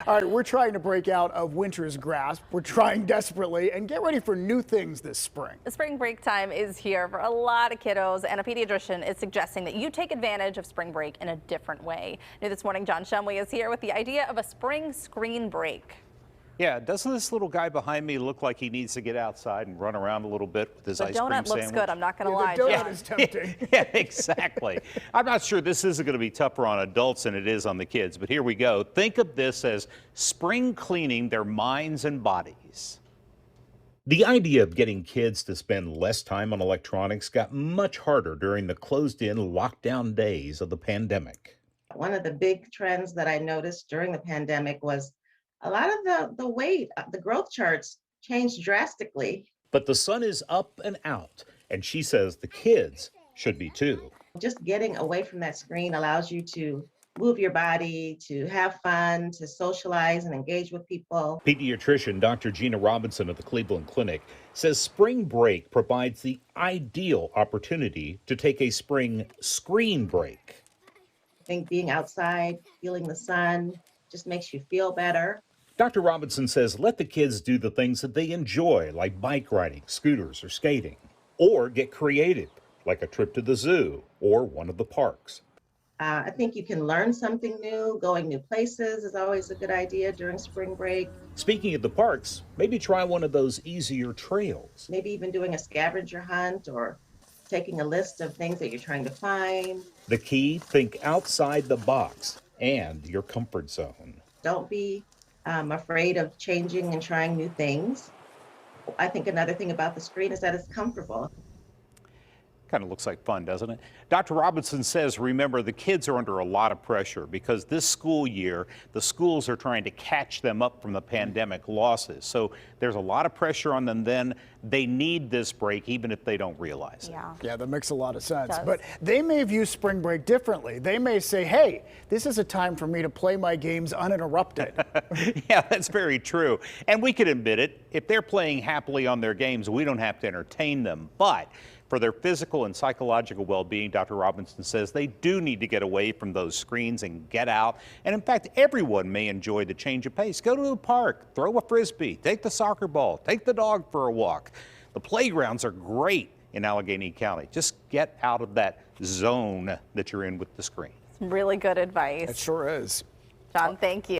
All right, we're trying to break out of winter's grasp. We're trying desperately and get ready for new things this spring. The spring break time is here for a lot of kiddos, and a pediatrician is suggesting that you take advantage of spring break in a different way. New this morning, John Shumway is here with the idea of a spring screen break. Yeah, doesn't this little guy behind me look like he needs to get outside and run around a little bit with his ice cream sandwich? The donut looks good, I'm not going to lie. The donut is tempting. Yeah, exactly. I'm not sure this is going to be tougher on adults than it is on the kids, but here we go. Think of this as spring cleaning their minds and bodies. The idea of getting kids to spend less time on electronics got much harder during the closed-in lockdown days of the pandemic. One of the big trends that I noticed during the pandemic was a lot of the weight, the growth charts changed drastically. But the sun is up and out, and she says the kids should be too. Just getting away from that screen allows you to move your body, to have fun, to socialize and engage with people. Pediatrician Dr. Gina Robinson of the Cleveland Clinic says spring break provides the ideal opportunity to take a spring screen break. I think being outside, feeling the sun, just makes you feel better. Dr. Robinson says let the kids do the things that they enjoy, like bike riding, scooters, or skating, or get creative, like a trip to the zoo or one of the parks. I think you can learn something new. Going new places is always a good idea during spring break. Speaking of the parks, maybe try one of those easier trails. Maybe even doing a scavenger hunt or taking a list of things that you're trying to find. The key, think outside the box and your comfort zone. Don't be afraid of changing and trying new things. I think another thing about the screen is that it's comfortable. Kind of looks like fun, doesn't it? Dr. Robinson says, remember, the kids are under a lot of pressure because this school year, the schools are trying to catch them up from the pandemic losses. So there's a lot of pressure on them then. They need this break, even if they don't realize it. Yeah, that makes a lot of sense. Does. But they may view spring break differently. They may say, hey, this is a time for me to play my games uninterrupted. Yeah, that's very true. And we can admit it. If they're playing happily on their games, we don't have to entertain them. But for their physical and psychological well-being, Dr. Robinson says they do need to get away from those screens and get out. And in fact, everyone may enjoy the change of pace. Go to the park, throw a frisbee, take the soccer ball, take the dog for a walk. The playgrounds are great in Allegheny County. Just get out of that zone that you're in with the screen. Really good advice. It sure is. John, thank you.